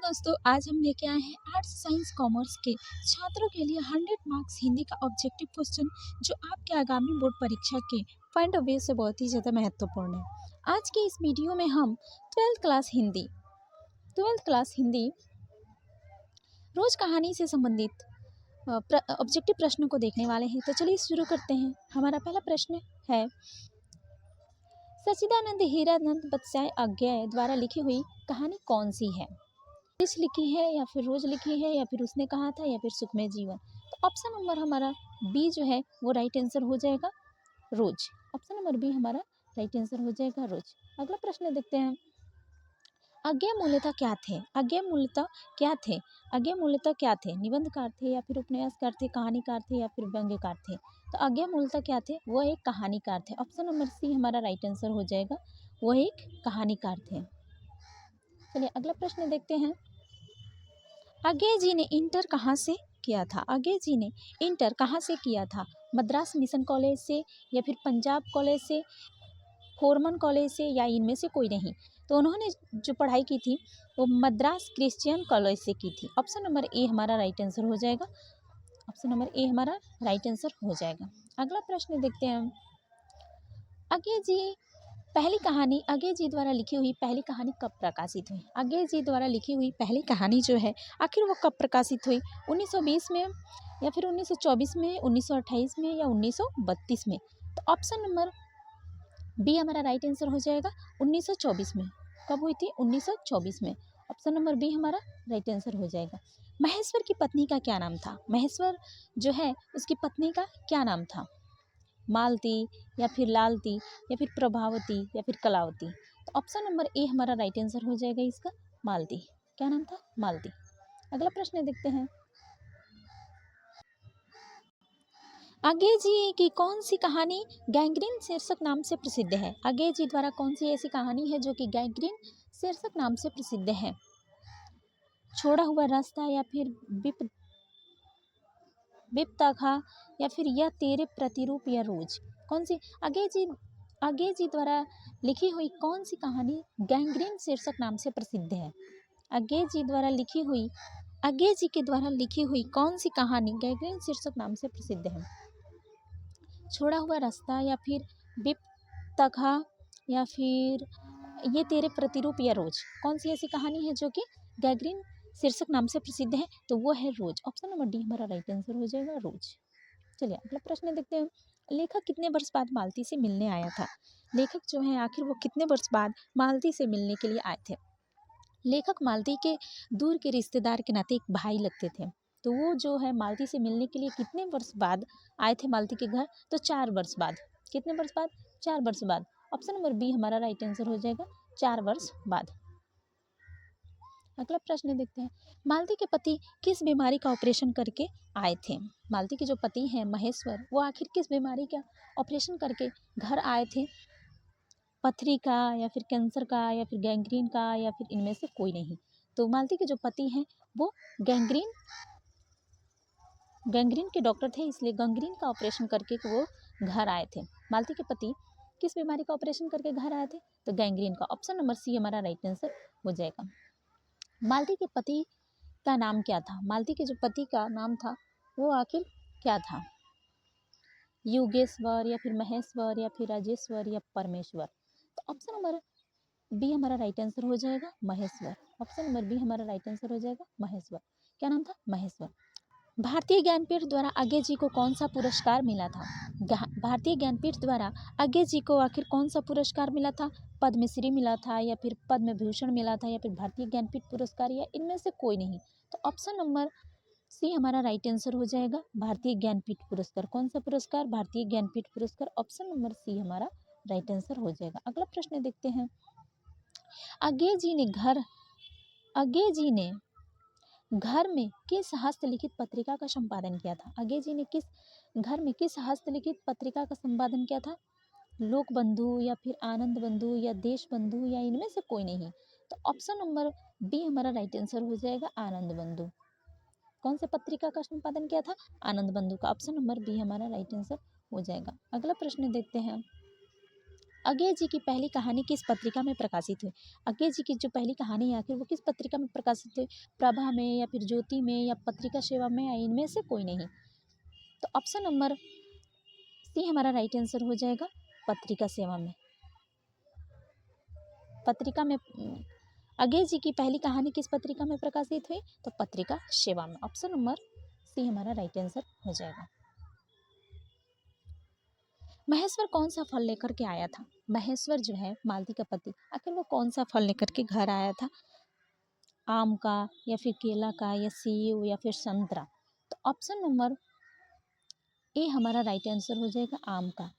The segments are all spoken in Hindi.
दोस्तों, आज हम लेके आए हैं आर्ट्स साइंस कॉमर्स के छात्रों के लिए 100 मार्क्स हिंदी का ऑब्जेक्टिव क्वेश्चन जो आपके आगामी बोर्ड परीक्षा के पॉइंट ऑफ व्यू से बहुत ही ज़्यादा महत्वपूर्ण है। आज के इस वीडियो में हम 12th क्लास हिंदी रोज कहानी से संबंधित ऑब्जेक्टिव प्रश्नों को देखने वाले हैं। तो चलिए शुरू करते हैं। हमारा पहला प्रश्न है, सच्चिदानंद हीरानंद बत्साय अज्ञेय द्वारा लिखी हुई कहानी कौन सी है? रोज लिखी है या फिर रोज लिखी है या फिर उसने कहा था या फिर सुखमय जीवन। तो ऑप्शन नंबर हमारा बी जो है वो राइट आंसर हो जाएगा, रोज। ऑप्शन नंबर बी हमारा राइट आंसर हो जाएगा, रोज। अगला प्रश्न देखते हैं, अज्ञेय मूलतः क्या थे? अज्ञेय मूलतः क्या थे? अज्ञेय मूलतः क्या थे? निबंधकार थे या फिर उपन्यासकार थे, कहानीकार थे या फिर व्यंग्यकार थे? तो अज्ञेय मूलतः क्या थे? वो एक कहानीकार थे। ऑप्शन नंबर सी हमारा राइट आंसर हो जाएगा, वो एक कहानीकार थे। चलिए अगला प्रश्न देखते हैं, अज्ञेय जी ने इंटर कहाँ से किया था? अज्ञेय जी ने इंटर कहाँ से किया था? मद्रास मिशन कॉलेज से या फिर पंजाब कॉलेज से, फोरमन कॉलेज से, या इनमें से कोई नहीं? तो उन्होंने जो पढ़ाई की थी वो मद्रास क्रिश्चियन कॉलेज से की थी। ऑप्शन नंबर ए हमारा राइट आंसर हो जाएगा। ऑप्शन नंबर ए हमारा राइट आंसर हो जाएगा। अगला प्रश्न देखते हैं हम, अज्ञेय जी अज्ञेय जी द्वारा लिखी हुई पहली कहानी कब प्रकाशित हुई? अज्ञेय जी द्वारा लिखी हुई पहली कहानी जो है आखिर वो कब प्रकाशित हुई? 1920 में या फिर 1924 में, 1928 में या 1932 में? तो ऑप्शन नंबर बी हमारा राइट आंसर हो जाएगा, 1924 में। कब हुई थी? 1924 में। ऑप्शन नंबर बी हमारा राइट आंसर हो जाएगा। महेश्वर की पत्नी का क्या नाम था? महेश्वर जो है उसकी पत्नी का क्या नाम था? मालती या फिर लालती या फिर प्रभावती या फिर कलावती? तो ऑप्शन नंबर ए हमारा राइट आंसर हो जाएगा इसका, मालती। क्या नाम था? मालती। अगला प्रश्न देखते हैं, अज्ञेय जी की कौन सी कहानी गैंग्रीन शीर्षक नाम से प्रसिद्ध है? अज्ञेय जी द्वारा कौन सी ऐसी कहानी है जो कि गैंग्रीन शीर्षक नाम से प्रसिद्ध है? छोड़ा हुआ रास्ता या फिर विपताखा या फिर यह तेरे प्रतिरूप या रोज? कौन सी अज्ञेय जी द्वारा लिखी हुई कौन सी कहानी गैंग्रीन शीर्षक नाम से प्रसिद्ध है? अज्ञेय जी के द्वारा लिखी हुई कौन सी कहानी गैंग्रीन शीर्षक नाम से प्रसिद्ध है? छोड़ा हुआ रास्ता या फिर विपताखा या फिर ये तेरे प्रतिरूप या रोज? कौन सी ऐसी कहानी है जो कि गैंग्रीन शीर्षक नाम से प्रसिद्ध है? तो वो है रोज। ऑप्शन नंबर डी हमारा राइट आंसर हो जाएगा, रोज। चलिए अगला प्रश्न देखते हैं, लेखक कितने वर्ष बाद मालती से मिलने आया था? लेखक जो है आखिर वो कितने वर्ष बाद मालती से मिलने के लिए आए थे? लेखक मालती के दूर के रिश्तेदार के नाते एक भाई लगते थे। तो वो जो है मालती से मिलने के लिए कितने वर्ष बाद आए थे मालती के घर? तो 4 वर्ष बाद। कितने वर्ष बाद? 4 वर्ष बाद। ऑप्शन नंबर बी हमारा राइट आंसर हो जाएगा, 4 वर्ष बाद। अगला प्रश्न देखते हैं, मालती के पति किस बीमारी का ऑपरेशन करके आए थे? मालती के जो पति हैं महेश्वर, वो आखिर किस बीमारी का ऑपरेशन करके घर आए थे? पथरी का या फिर कैंसर का या फिर गैंग्रीन का या फिर इनमें से कोई नहीं? तो मालती के जो पति हैं वो गैंग्रीन के डॉक्टर थे, इसलिए गैंग्रीन का ऑपरेशन करके वो घर आए थे। मालती के पति किस बीमारी का ऑपरेशन करके घर आए थे? तो गैंग्रीन का। ऑप्शन नंबर सी हमारा राइट आंसर हो जाएगा। मालती के पति का नाम क्या था? मालती के जो पति का नाम था वो आखिर क्या था? योगेश्वर या फिर महेश्वर या फिर राजेश्वर या परमेश्वर? तो ऑप्शन नंबर बी हमारा राइट आंसर हो जाएगा, महेश्वर। ऑप्शन नंबर बी हमारा राइट आंसर हो जाएगा, महेश्वर। क्या नाम था? महेश्वर। भारतीय ज्ञानपीठ द्वारा अज्ञेय जी को कौन सा पुरस्कार मिला था? भारतीय ज्ञानपीठ द्वारा अज्ञेय जी को आखिर कौन सा पुरस्कार मिला था? पद्मश्री मिला था या फिर पद्म भूषण मिला था या फिर भारतीय ज्ञानपीठ पुरस्कार या इनमें से कोई नहीं? तो ऑप्शन नंबर सी हमारा राइट आंसर हो जाएगा, भारतीय ज्ञानपीठ पुरस्कार। कौन सा पुरस्कार? भारतीय ज्ञानपीठ पुरस्कार। ऑप्शन नंबर सी हमारा राइट आंसर हो जाएगा। अगला प्रश्न देखते हैं, अज्ञेय जी ने घर में किस हस्तलिखित पत्रिका का संपादन किया था? अज्ञेय जी ने घर में किस हस्तलिखित पत्रिका का संपादन किया था? लोक बंधु या फिर आनंद बंधु या देश बंधु या इनमें से कोई नहीं? तो ऑप्शन नंबर बी हमारा राइट आंसर हो जाएगा, आनंद बंधु। कौन से पत्रिका का संपादन किया था? आनंद बंधु का। ऑप्शन नंबर बी हमारा राइट आंसर हो जाएगा। अगला प्रश्न देखते हैं, अज्ञे जी की पहली कहानी किस पत्रिका में प्रकाशित हुई? अज्ञे जी की जो पहली कहानी है आखिर वो किस पत्रिका में प्रकाशित हुई? प्रभा में या फिर ज्योति में या पत्रिका सेवा में या इनमें से कोई नहीं। तो ऑप्शन नंबर सी हमारा राइट आंसर हो जाएगा, पत्रिका सेवा में। पत्रिका में अज्ञे जी की पहली कहानी किस पत्रिका में प्रकाशित हुई? तो पत्रिका सेवा में। ऑप्शन नंबर सी हमारा राइट आंसर हो जाएगा। महेश्वर कौन सा फल लेकर के आया था? महेश्वर जो है मालती का पति, आखिर वो कौन सा फल लेकर के घर आया था? आम का या फिर केला का या सेब या फिर संतरा? तो ऑप्शन नंबर ए हमारा राइट आंसर हो जाएगा, आम का।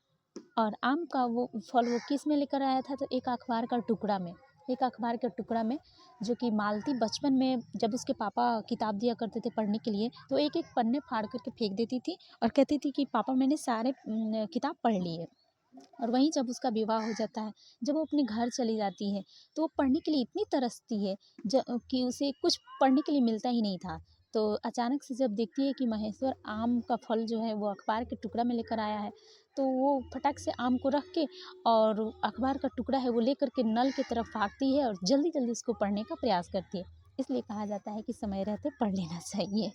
और आम का वो फल वो किस में लेकर आया था? तो एक अखबार का टुकड़ा में। एक अखबार के टुकड़ा में, जो कि मालती बचपन में जब उसके पापा किताब दिया करते थे पढ़ने के लिए, तो एक एक पन्ने फाड़ करके फेंक देती थी और कहती थी कि पापा मैंने सारे किताब पढ़ लिए। और वहीं जब उसका विवाह हो जाता है, जब वो अपने घर चली जाती है, तो वो पढ़ने के लिए इतनी तरसती है कि उसे कुछ पढ़ने के लिए मिलता ही नहीं था। तो अचानक से जब देखती है कि महेश्वर आम का फल जो है वो अखबार के टुकड़ा में लेकर आया है, तो वो फटाक से आम को रख के और अखबार का टुकड़ा है वो लेकर के नल की तरफ भागती है और जल्दी जल्दी उसको पढ़ने का प्रयास करती है। इसलिए कहा जाता है कि समय रहते पढ़ लेना चाहिए।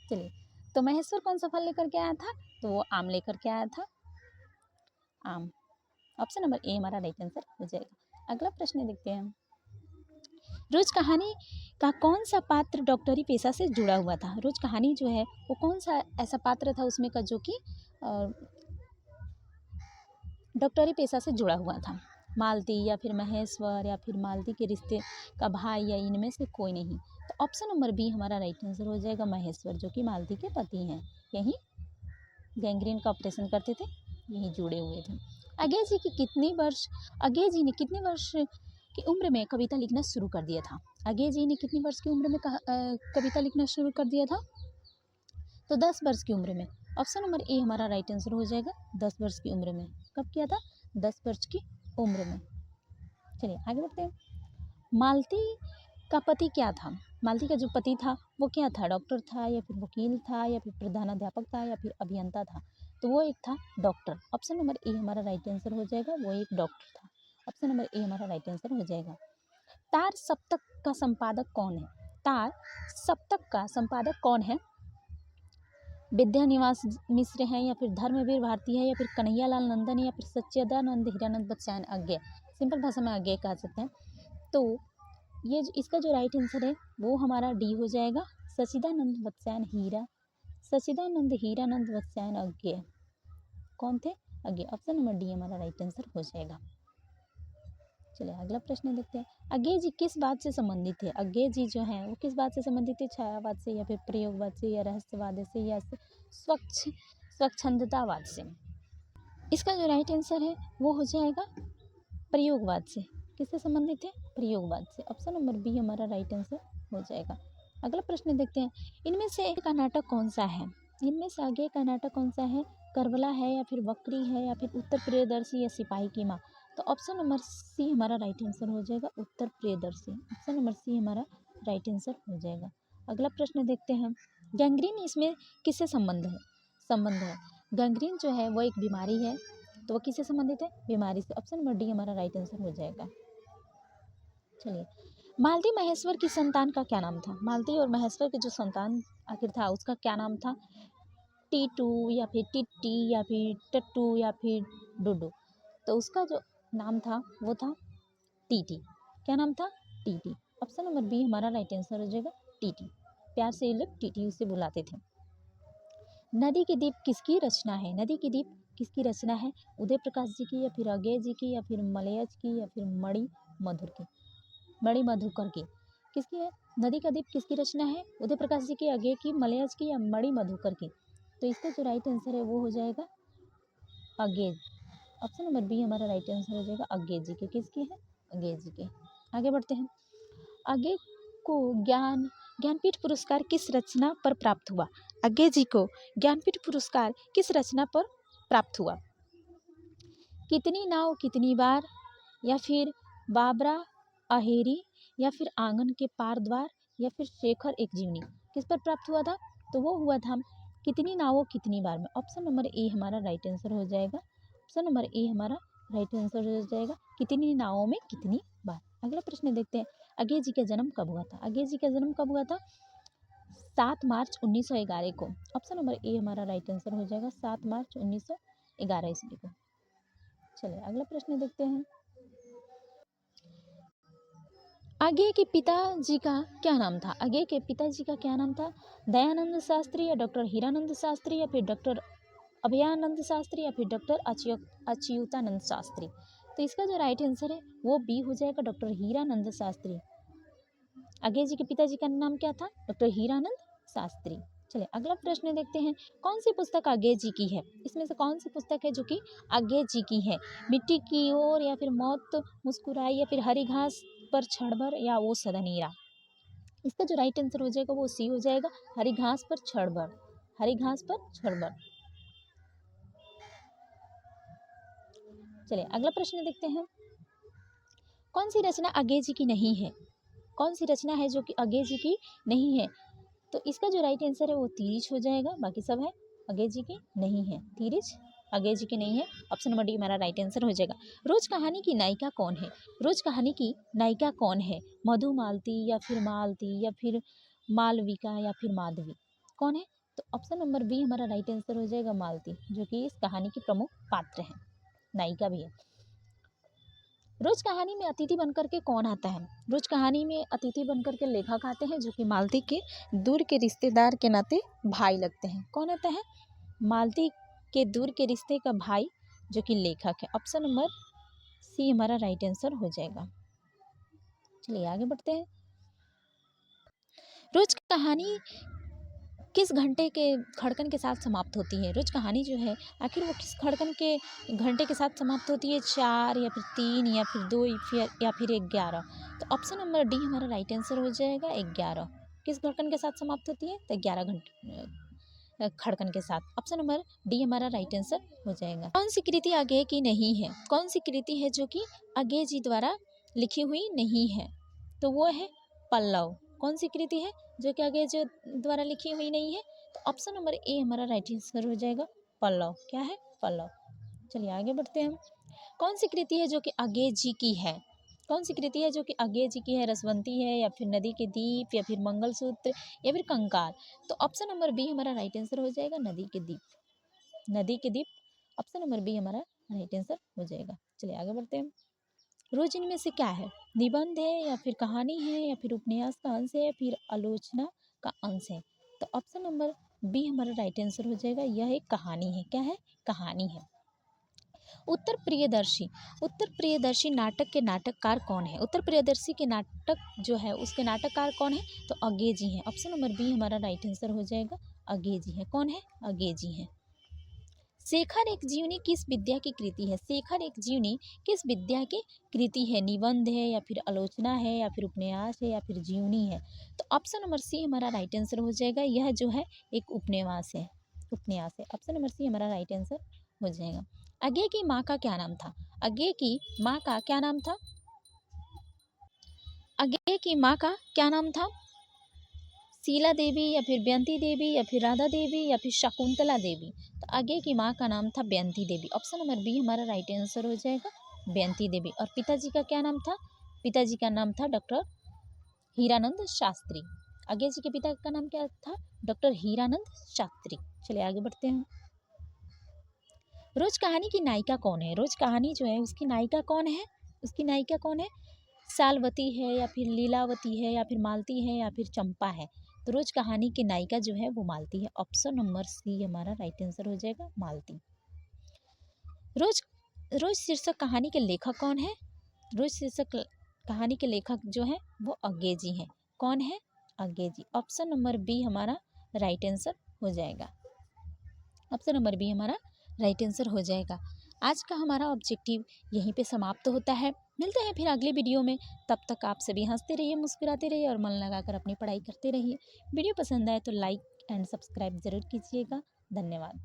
चलिए, तो महेश्वर कौन सा फल लेकर के आया था? तो वो आम लेकर के आया था, आम। ऑप्शन नंबर ए हमारा राइट आंसर हो जाएगा। अगला प्रश्न देखते हैं। रोज कहानी का कौन सा पात्र डॉक्टरी पेशा से जुड़ा हुआ था? रोज कहानी जो है वो कौन सा ऐसा पात्र था उसमें का जो कि डॉक्टरी पेशा से जुड़ा हुआ था? मालती या फिर महेश्वर या फिर मालती के रिश्ते का भाई या इनमें से कोई नहीं। तो ऑप्शन नंबर बी हमारा राइट आंसर हो जाएगा, महेश्वर, जो कि मालती के पति हैं। यही गैंग्रीन का ऑपरेशन करते थे, यही जुड़े हुए थे। अज्ञे जी ने कितने वर्ष की उम्र में कविता लिखना शुरू कर दिया था? अज्ञे जी ने कितनी वर्ष की उम्र में कविता लिखना शुरू कर दिया था? तो 10 वर्ष की उम्र में। ऑप्शन नंबर ए हमारा राइट आंसर हो जाएगा, 10 वर्ष की उम्र में। कब किया था? 10 वर्ष की उम्र में। चलिए आगे बढ़ते हैं। मालती का पति क्या था? मालती का जो पति था वो क्या था? डॉक्टर था या फिर वकील था या फिर प्रधानाध्यापक था या फिर अभियंता था? तो वो एक था डॉक्टर। ऑप्शन नंबर ए हमारा राइट आंसर हो जाएगा, वो एक डॉक्टर था। ऑप्शन नंबर ए हमारा राइट आंसर हो जाएगा। तार सप्तक का संपादक कौन है? तार सप्तक का संपादक कौन है? विद्यानिवास मिश्र हैं या फिर धर्मवीर भारती है या फिर कन्हैयालाल नंदन है या फिर सच्चिदानंद हीरानंद बच्चन अज्ञे? सिंपल भाषा में अज्ञे कह सकते हैं। तो ये इसका जो राइट आंसर है वो हमारा डी हो जाएगा, सच्चिदानंद हीरानंद बच्चन अज्ञे। कौन थे? अज्ञे। ऑप्शन नंबर डी हमारा राइट आंसर हो जाएगा। चलिए अगला प्रश्न देखते हैं। अज्ञे जी किस बात से संबंधित थे? अज्ञे जी जो हैं वो किस बात से संबंधित थे? छायावाद से या फिर प्रयोगवाद से या रहस्यवाद से या स्वच्छंदतावाद से? इसका जो राइट आंसर है वो हो जाएगा प्रयोगवाद से। किससे संबंधित है? प्रयोगवाद से। ऑप्शन नंबर बी हमारा राइट आंसर हो जाएगा। अगला प्रश्न देखते हैं। इनमें से एक का नाटक कौन सा है? इनमें से आगे का नाटक कौन सा है? करबला है या फिर बकरी है या फिर उत्तर प्रियदर्शी या सिपाही की माँ? तो ऑप्शन नंबर सी हमारा राइट आंसर हो जाएगा, उत्तर प्रियदर्शी। ऑप्शन नंबर सी हमारा राइट आंसर हो जाएगा। अगला प्रश्न देखते हैं। गैंग्रीन इसमें किससे संबंध है? गैंग्रीन जो है वो एक बीमारी है, तो वो किससे संबंधित है? बीमारी से। ऑप्शन नंबर डी हमारा राइट आंसर हो जाएगा। चलिए, मालती महेश्वर की संतान का क्या नाम था? मालती और महेश्वर के जो संतान आखिर था उसका क्या नाम था? टीटू या फिर टिट्टी या फिर टट्टू या फिर डुडू? तो उसका जो नाम था वो था टीटी। क्या नाम था? टीटी। ऑप्शन नंबर बी हमारा राइट आंसर हो जाएगा, टीटी। प्यार से ये लोग टीटी उसे बुलाते थे। नदी के दीप किसकी रचना है? नदी के दीप किसकी रचना है? उदय प्रकाश जी की या फिर अज्ञे जी की या फिर मलयज की या फिर मणि मधुकर की? किसकी है? नदी का दीप किसकी रचना है? उदय प्रकाश जी की, अज्ञे की, मलयज की या मणि मधुकर की? तो इसका जो राइट आंसर है वो हो जाएगा अज्ञे। ऑप्शन नंबर बी हमारा राइट आंसर हो जाएगा, अज्ञे जी के। किसकी है? अज्ञे जी के। आगे बढ़ते हैं। अज्ञे को ज्ञानपीठ पुरस्कार किस रचना पर प्राप्त हुआ? अज्ञे जी को ज्ञानपीठ पुरस्कार किस रचना पर प्राप्त हुआ? कितनी नाव कितनी बार, या फिर बाबरा अहेरी, या फिर आंगन के पार द्वार, या फिर शेखर एक जीवनी? किस पर प्राप्त हुआ था? तो वो हुआ था कितनी नावों कितनी बार में। ऑप्शन नंबर ए हमारा राइट आंसर हो जाएगा। ऑप्शन नंबर ए हमारा राइट आंसर हो जाएगा कितनी नावों में कितनी बार। अगला प्रश्न देखते हैं, अज्ञे जी का जन्म कब हुआ था। अज्ञे जी का जन्म कब हुआ था? 7 मार्च 1911 को। ऑप्शन नंबर ए हमारा राइट आंसर हो जाएगा, 7 मार्च 1911 ईस्वी को। चलिए अगला प्रश्न देखते हैं, अज्ञे के पिताजी का क्या नाम था। अज्ञे के पिताजी का क्या नाम था? दयानंद शास्त्री या डॉक्टर हीरानंद शास्त्री या फिर डॉक्टर अभयानंद शास्त्री या फिर डॉक्टर अच्युतानंद शास्त्री। तो इसका जो राइट आंसर है वो बी हो जाएगा, डॉक्टर हीरानंद शास्त्री। अज्ञे जी के पिताजी का नाम क्या था? डॉक्टर हीरानंद शास्त्री। चलिए अगला प्रश्न देखते हैं, कौन सी पुस्तक अज्ञे जी की है। इसमें से कौन सी पुस्तक है जो कि अज्ञे जी की है? मिट्टी की ओर या फिर मौत मुस्कुराई या फिर हरी घास पर क्षणभर या वो सदनीरा। इसका जो राइट आंसर हो जाएगा वो सी हो जाएगा, हरी घास पर क्षणभर। हरी घास पर क्षणभर। चलिए अगला प्रश्न देखते हैं, कौन सी रचना अज्ञे जी की नहीं है। कौन सी रचना है जो कि अज्ञे जी की नहीं है? तो इसका जो राइट आंसर है वो तिरिच हो जाएगा, बाकी सब है अज्ञे जी की नहीं है। तिरिच अज्ञे जी की नहीं है, ऑप्शन नंबर डी हमारा राइट आंसर हो जाएगा। रोज कहानी की नायिका कौन है। रोज कहानी की नायिका कौन है? मधुमालती या फिर मालती या फिर मालविका या फिर माधवी, कौन है? तो ऑप्शन नंबर बी हमारा राइट आंसर हो जाएगा, मालती, जो कि इस कहानी की प्रमुख पात्र है, नायिका भी है। रोज कहानी में अतिथि बनकर के कौन आता है। रोज कहानी में अतिथि बनकर के लेखक आते हैं जो कि मालती के दूर के रिश्तेदार के नाते भाई लगते हैं। कौन आता है? मालती के दूर के रिश्ते का भाई जो कि लेखक है। ऑप्शन नंबर सी हमारा राइट आंसर हो जाएगा। चलिए आगे बढ़ते हैं, रोज कहानी किस घंटे के खड़कन के साथ समाप्त होती है। रोज कहानी जो है आखिर वो किस खड़कन के घंटे के साथ समाप्त होती है? 4 या फिर 3 या फिर 2 या फिर 11। तो ऑप्शन नंबर डी हमारा राइट आंसर हो जाएगा, 11। किस खड़कन के साथ समाप्त होती है? तो 11 घंटे खड़कन के साथ। ऑप्शन नंबर डी हमारा राइट आंसर हो जाएगा। कौन सी कृति अज्ञे की नहीं है। कौन सी कृति है जो कि अज्ञे जी द्वारा लिखी हुई नहीं है? तो वो है पल्लव। कौन सी कृति है जो कि अज्ञे जी द्वारा लिखी हुई नहीं है? तो ऑप्शन नंबर ए हमारा राइट आंसर हो जाएगा, पल्लव। क्या है? पल्लव। चलिए आगे बढ़ते हैं, कौन सी कृति है जो कि अज्ञे जी की है। कौन सी कृति है जो कि अज्ञे जी की है? रसवंती है या फिर नदी के दीप या फिर मंगलसूत्र या फिर कंकाल। तो ऑप्शन नंबर बी हमारा राइट आंसर हो जाएगा, नदी के दीप। नदी के दीप, ऑप्शन नंबर बी हमारा राइट आंसर हो जाएगा। चलिए आगे बढ़ते हैं, रोज इनमें से क्या है? निबंध है या फिर कहानी है या फिर उपन्यास का अंश है या फिर आलोचना का अंश है? तो ऑप्शन नंबर बी हमारा राइट आंसर हो जाएगा, यह एक कहानी है। क्या है? कहानी है। उत्तर प्रियदर्शी। उत्तर प्रियदर्शी नाटक के नाटककार कौन है। उत्तर प्रियदर्शी के नाटक जो है उसके नाटककार कौन है? तो अज्ञे जी हैं। ऑप्शन नंबर बी हमारा राइट आंसर हो जाएगा, अज्ञे जी हैं। कौन है? अज्ञे जी हैं। शेखर एक जीवनी किस विद्या की कृति है। शेखर एक जीवनी किस विद्या की कृति है? निबंध है या फिर आलोचना है या फिर उपन्यास है या फिर जीवनी है? तो ऑप्शन नंबर सी हमारा राइट आंसर हो जाएगा, यह जो है एक उपन्यास है। उपन्यास है। ऑप्शन नंबर सी हमारा राइट आंसर हो जाएगा। अज्ञे की माँ का क्या नाम था। अज्ञे की माँ का क्या नाम था। अज्ञे की माँ का क्या नाम था? शीला देवी या फिर बेयंती देवी या फिर राधा देवी या फिर शकुंतला देवी। तो अज्ञे की माँ का नाम था बेयंती देवी। ऑप्शन नंबर बी हमारा राइट आंसर हो जाएगा, बेयंती देवी। और पिताजी का क्या नाम था? पिताजी का नाम था डॉक्टर हीरानंद शास्त्री। अज्ञे जी के पिता का नाम क्या था? डॉक्टर हीरानंद शास्त्री। चलिए आगे बढ़ते हैं, रोज कहानी की नायिका कौन है। रोज कहानी जो है उसकी नायिका कौन है? उसकी नायिका कौन है? सालवती है या फिर लीलावती है या फिर मालती है या फिर चंपा है? तो रोज कहानी की नायिका जो है वो मालती है। ऑप्शन नंबर सी हमारा राइट आंसर हो जाएगा, मालती। रोज रोज शीर्षक कहानी के लेखक कौन है? रोज शीर्षक कहानी के लेखक जो है वो अज्ञे जी हैं। कौन है? अज्ञे जी। ऑप्शन नंबर बी हमारा राइट आंसर हो जाएगा। ऑप्शन नंबर बी हमारा राइट आंसर हो जाएगा। आज का हमारा ऑब्जेक्टिव यहीं पे समाप्त होता है। मिलते हैं फिर अगले वीडियो में। तब तक आप सभी हंसते रहिए, मुस्कुराते रहिए और मन लगाकर अपनी पढ़ाई करते रहिए। वीडियो पसंद आए तो लाइक एंड सब्सक्राइब ज़रूर कीजिएगा। धन्यवाद।